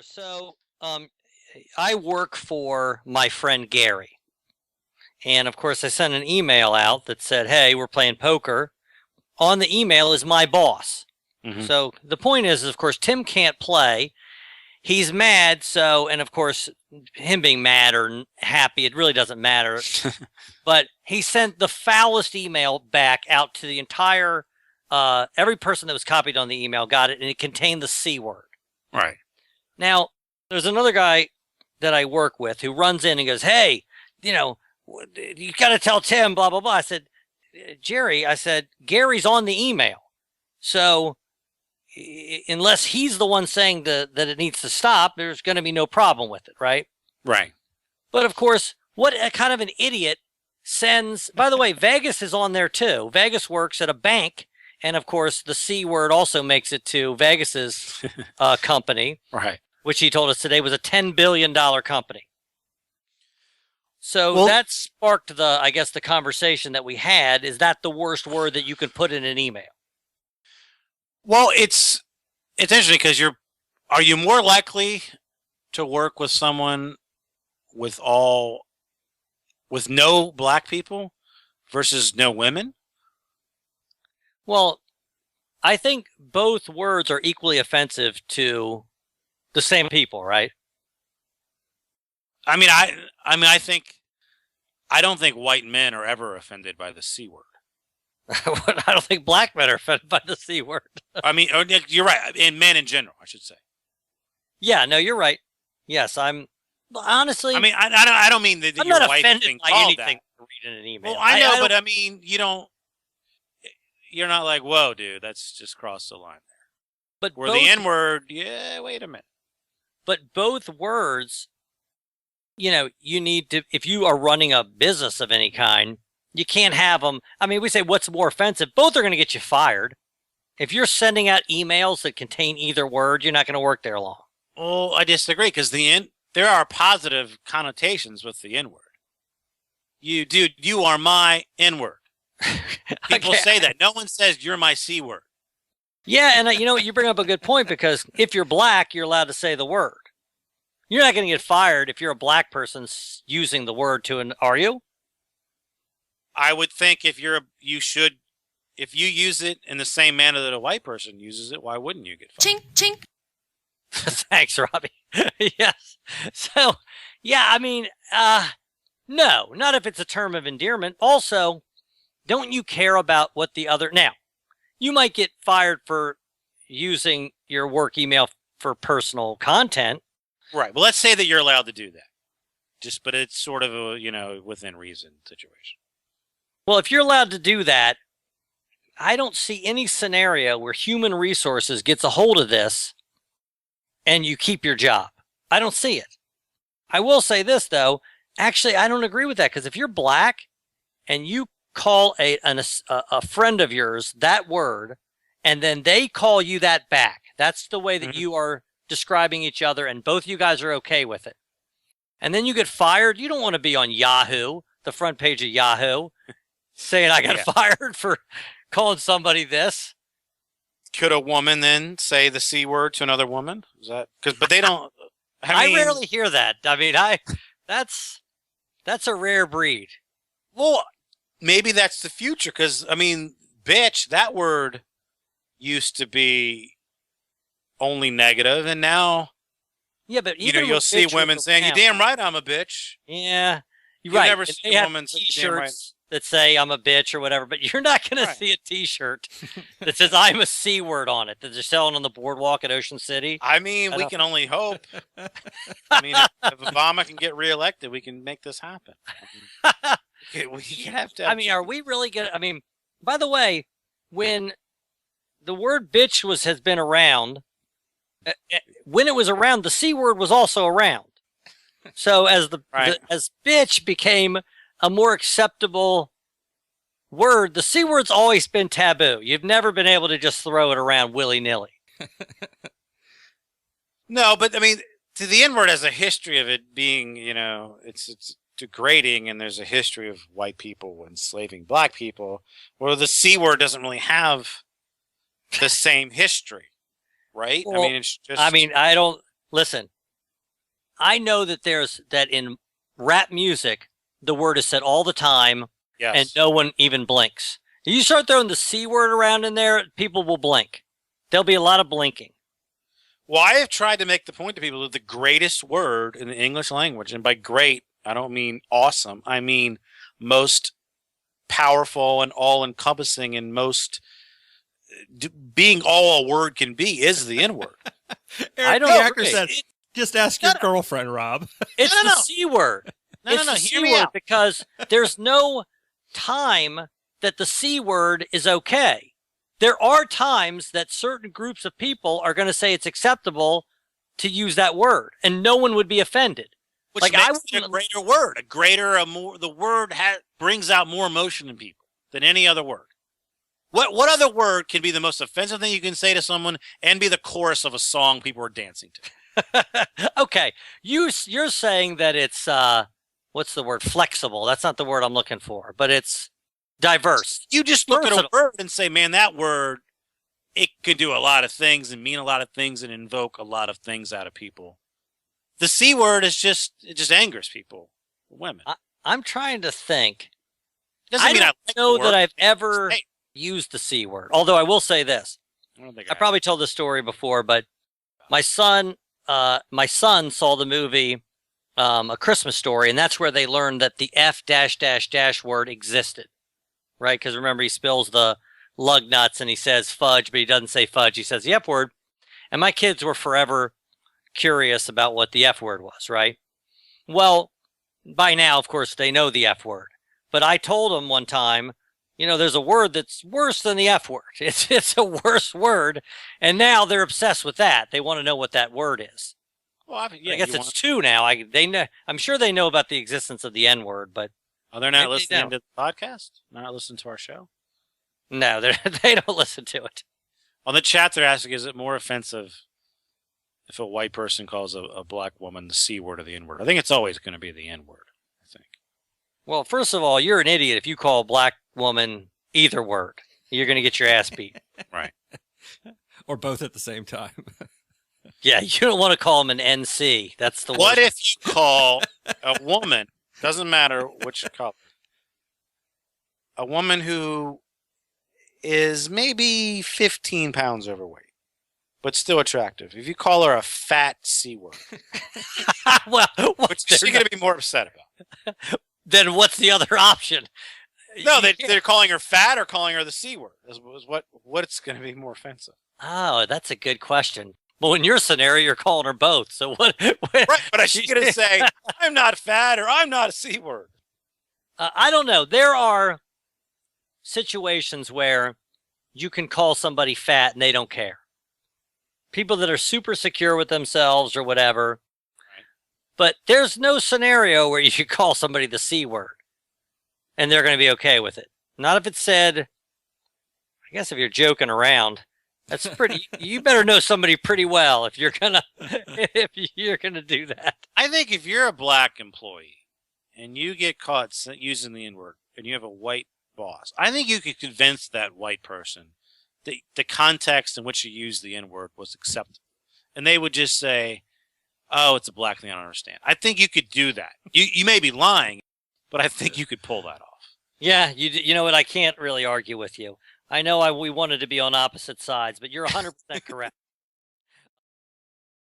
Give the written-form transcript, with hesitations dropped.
So, I work for my friend Gary. And of course, I sent an email out that said, "Hey, we're playing poker." On the email is my boss. Hmm. So the point is, of course, Tim can't play. He's mad. So, and of course, him being mad or happy, it really doesn't matter. But he sent the foulest email back out to the entire, every person that was copied on the email got it, and it contained the C word. Right. Now, there's another guy that I work with who runs in and goes, "Hey, you know, you got to tell Tim, blah, blah, blah." I said, "Jerry," I said, "Gary's on the email. So unless he's the one saying that it needs to stop, there's going to be no problem with it, right?" Right. But of course, what a kind of an idiot sends, by the way, Vegas is on there too. Vegas works at a bank. And of course, the C word also makes it to Vegas's company, Right. which he told us today was a $10 billion company. So Well, that sparked I guess, the conversation that we had. Is that the worst word that you could put in an email? it's interesting because are you more likely to work with someone with all with no black people versus no women? Well, I think both words are equally offensive to the same people, right? I don't think white men are ever offended by the C word. I don't think black men are offended by the C word. You're right, and men in general, I should say. Yeah, no, you're right. Yes, honestly, I don't mean that I'm your not wife's offended being by called anything that. to read in an email. Well, I know, I but don't, I mean, you're not like, whoa, dude, that's just crossed the line there. but Or the N word, yeah, wait a minute. both words, you need to, if you are running a business of any kind, you can't have them. I mean, we say what's more offensive. Both are going to get you fired. If you're sending out emails that contain either word, you're not going to work there long. Well, I disagree because there are positive connotations with the N word. You are my N word. People Okay. say that. No one says you're my C word. Yeah, and you know what? You bring up a good point because if you're black, you're allowed to say the word. You're not going to get fired if you're a black person using the word are you? I would think if if you use it in the same manner that a white person uses it, why wouldn't you get fired? Chink, chink. Thanks, Robbie. Yes. So, yeah, I mean, no, not if it's a term of endearment. Also, don't you care about what the other, now, you might get fired for using your work email for personal content. Right. Well, let's say that you're allowed to do that. But it's sort of within reason situation. Well, if you're allowed to do that, I don't see any scenario where human resources gets a hold of this and you keep your job. I don't see it. I will say this, though. Actually, I don't agree with that because if you're black and you call a friend of yours that word and then they call you that back, that's the way that you are describing each other and both you guys are okay with it. And then you get fired. You don't want to be on Yahoo, the front page of Yahoo, saying I got fired for calling somebody this. Could a woman then say the C word to another woman? But they don't. I rarely hear that. I mean, that's a rare breed. Well, maybe that's the future because bitch, that word used to be only negative, and now but you'll see women saying, "You damn right, I'm a bitch." Yeah, you've right. never seen a woman say, "Damn right." That say I'm a bitch or whatever, but you're not going to see a T-shirt that says I'm a C word on it that they're selling on the boardwalk at Ocean City. We can only hope. If Obama can get reelected, we can make this happen. We have to. Are we really going to? By the way, when the word bitch has been around, when it was around, the C word was also around. So as as bitch became a more acceptable word, the C word's always been taboo. You've never been able to just throw it around willy-nilly. No, but to the N word has a history of it being, it's degrading, and there's a history of white people enslaving black people, where the C word doesn't really have the same history, right? Well, it's just. I don't. Listen, I know that that in rap music, the word is said all the time, Yes. and no one even blinks. You start throwing the C word around in there, people will blink. There'll be a lot of blinking. Well, I have tried to make the point to people that the greatest word in the English language, and by great, I don't mean awesome. I mean most powerful and all-encompassing and most being all a word can be is the N-word. I don't Hacker agree. said, just ask your girlfriend, Rob. It's No. the C word. It's the Hear C me word out. because there's no time that the C word is okay. There are times that certain groups of people are going to say it's acceptable to use that word, and no one would be offended. Which Like, makes it a greater word, the word brings out more emotion in people than any other word. What other word can be the most offensive thing you can say to someone and be the chorus of a song people are dancing to? Okay, you're saying that it's what's the word? Flexible. That's not the word I'm looking for, but it's diverse. You just look at a Versatile. word and say, man, that word, it could do a lot of things and mean a lot of things and invoke a lot of things out of people. The C word is it just angers people, women. I'm trying to think. Doesn't I mean don't like know the that word. I've ever Hey, used the C word. Although I will say this. I don't think I probably told this story before, but my son saw the movie A Christmas Story, and that's where they learned that the F dash dash dash word existed, right? Because remember, he spills the lug nuts and he says fudge, but he doesn't say fudge. He says the F word. And my kids were forever curious about what the F word was, right? Well, by now, of course, they know the F word. But I told them one time, there's a word that's worse than the F word. It's a worse word. And now they're obsessed with that. They want to know what that word is. Well, I guess it's two now. They know. I'm sure they know about the existence of the N word, but they're not maybe they listening don't. to the podcast? Not listening to our show? No, they don't listen to it. On the chat, they're asking, is it more offensive if a white person calls a black woman the C word or the N word? I think it's always going to be the N word, I think. Well, first of all, you're an idiot if you call a black woman either word. You're going to get your ass beat. Right. Or both at the same time. Yeah, you don't want to call them an NC. That's the What worst. if you call a woman, doesn't matter which color, a woman who is maybe 15 pounds overweight, but still attractive, if you call her a fat C word, Well, which is she going to be more upset about? then what's the other option? No, they're calling her fat or calling her the C word. Is what's going to be more offensive? Oh, that's a good question. Well, in your scenario, you're calling her both. So what? Right, but is she going to say, I'm not fat or I'm not a C word? I don't know. There are situations where you can call somebody fat and they don't care. People that are super secure with themselves or whatever. Right. But there's no scenario where you should call somebody the C word and they're going to be okay with it. Not if it's said, I guess if you're joking around. That's pretty. You better know somebody pretty well if you're gonna do that. I think if you're a black employee and you get caught using the N-word and you have a white boss, I think you could convince that white person the context in which you use the N-word was acceptable. And they would just say, oh, it's a black thing, I don't understand. I think you could do that. You may be lying, but I think you could pull that off. Yeah, you know what? I can't really argue with you. I know we wanted to be on opposite sides, but you're 100% correct.